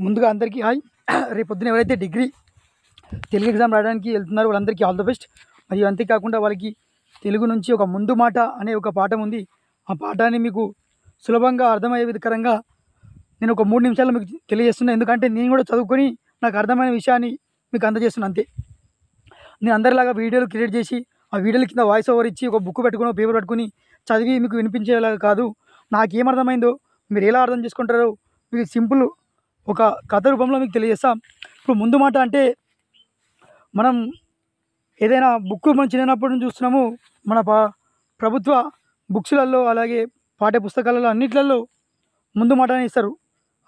ముందుగా అందరికీ హాయ్. రేపు పొద్దున ఎవరైతే డిగ్రీ తెలుగు ఎగ్జామ్ రాయడానికి వెళ్తున్నారో వాళ్ళందరికీ ఆల్ ద బెస్ట్. మరియు అంతేకాకుండా వాళ్ళకి తెలుగు నుంచి ఒక ముందు మాట అనే ఒక పాఠం ఉంది. ఆ పాఠాన్ని మీకు సులభంగా అర్థమయ్యే విధంగా నేను ఒక 3 నిమిషాల్లో మీకు తెలియజేస్తున్నా. ఎందుకంటే నేను కూడా చదువుకొని నాకు అర్థమైన విషయాన్ని మీకు అందజేస్తున్నా అంతే. నేను అందరిలాగా వీడియోలు క్రియేట్ చేసి ఆ వీడియోల కింద వాయిస్ ఓవర్ ఇచ్చి ఒక బుక్ పెట్టుకుని ఒక పేపర్ పట్టుకుని చదివి మీకు వినిపించేలాగా కాదు. నాకేమర్థమైందో మీరు ఎలా అర్థం చేసుకుంటారో మీకు సింపుల్ ఒక కథ రూపంలో మీకు తెలియజేస్తా. ఇప్పుడు ముందు మాట అంటే మనం ఏదైనా బుక్ మనం చిన్నప్పటి నుంచి చూస్తున్నాము. మన ప్రభుత్వ బుక్స్లలో అలాగే పాఠ్య పుస్తకాలలో అన్నిట్లలో ముందు మాట అని ఇస్తారు.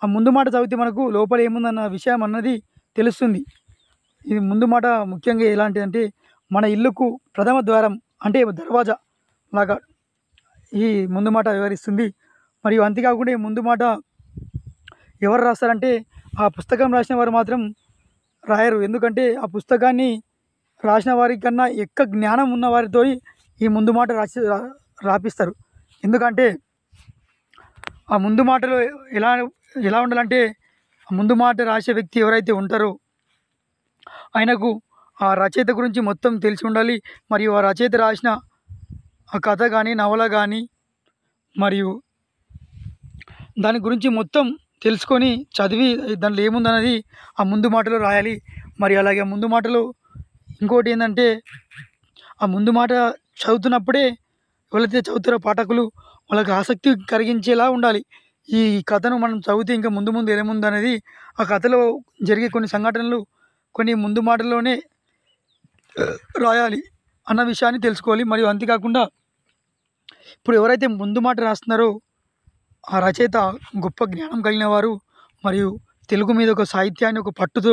ఆ ముందు మాట చదివితే మనకు లోపల ఏముందన్న విషయం అన్నది తెలుస్తుంది. ఇది ముందు మాట ముఖ్యంగా ఎలాంటిదంటే మన ఇల్లుకు ప్రథమ ద్వారం అంటే దర్వాజా లాగా ఈ ముందు మాట వివరిస్తుంది. మరియు అంతేకాకుండా ఈ ముందు మాట ఎవరు రాస్తారంటే ఆ పుస్తకం రాసిన వారు మాత్రం రాయరు. ఎందుకంటే ఆ పుస్తకాన్ని రాసిన వారి కన్నా ఎక్కువ జ్ఞానం ఉన్న వారితో ఈ ముందు మాట రాపిస్తారు. ఎందుకంటే ఆ ముందు మాటలో ఎలా ఎలా ఉండాలంటే ఆ ముందు మాట రాసే వ్యక్తి ఎవరైతే ఉంటారో ఆయనకు ఆ రచయిత గురించి మొత్తం తెలిసి ఉండాలి. మరియు ఆ రచయిత రాసిన ఆ కథ కానీ నవల కానీ మరియు దాని గురించి మొత్తం తెలుసుకొని చదివి దాంట్లో ఏముందన్నది ఆ ముందు మాటలో రాయాలి. మరి అలాగే ముందు మాటలో ఇంకోటి ఏంటంటే ఆ ముందు మాట చదువుతున్నప్పుడే ఎవరైతే చదువుతారో పాఠకులు వాళ్ళకి ఆసక్తి కలిగించేలా ఉండాలి. ఈ కథను మనం చదివితే ఇంకా ముందు ముందు ఏముంది అనేది ఆ కథలో జరిగే కొన్ని సంఘటనలు కొన్ని ముందు మాటల్లోనే రాయాలి అన్న విషయాన్ని తెలుసుకోవాలి. మరియు అంతేకాకుండా ఇప్పుడు ఎవరైతే ముందు మాట రాస్తున్నారో ఆ రచయిత గొప్ప జ్ఞానం కలిగిన వారు మరియు తెలుగు మీద ఒక సాహిత్యాన్ని ఒక పట్టుతో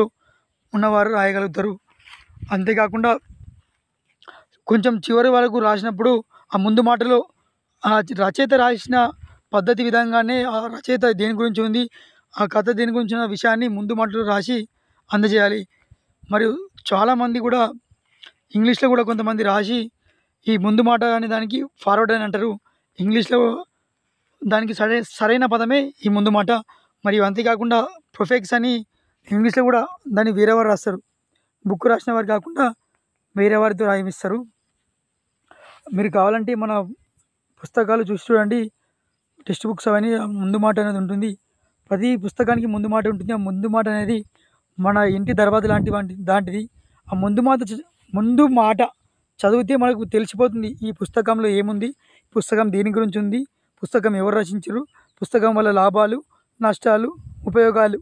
ఉన్నవారు రాయగలుగుతారు. అంతేకాకుండా కొంచెం చివరి వరకు రాసినప్పుడు ఆ ముందు మాటలో ఆ రచయిత రాసిన పద్ధతి విధంగానే ఆ రచయిత దేని గురించి ఉంది ఆ కథ దేని గురించి ఉన్న విషయాన్ని ముందు మాటలో రాసి అందజేయాలి. మరియు చాలామంది కూడా ఇంగ్లీష్లో కూడా కొంతమంది రాసి ఈ ముందు మాట అనే దానికి ఫార్వర్డ్ అని అంటారు. ఇంగ్లీష్లో దానికి సరైన పదమే ఈ ముందు మాట. మరియు అంతేకాకుండా ప్రొఫెక్స్ అని ఇంగ్లీష్లో కూడా దాన్ని వేరే వారు రాస్తారు. బుక్ రాసిన వారు కాకుండా వేరే వారితో రాయిస్తారు. మీరు కావాలంటే మన పుస్తకాలు చూసి చూడండి. టెక్స్ట్ బుక్స్ అవన్నీ ముందు మాట అనేది ఉంటుంది. ప్రతి పుస్తకానికి ముందు మాట ఉంటుంది. ఆ ముందు మాట అనేది మన ఇంటి దర్వాజా లాంటిది. ఆ ముందు మాట చదివితే మనకు తెలిసిపోతుంది ఈ పుస్తకంలో ఏముంది, పుస్తకం దేని గురించి ఉంది, పుస్తకం ఎవరు రచించారు, పుస్తకం వల్ల లాభాలు నష్టాలు ఉపయోగాలు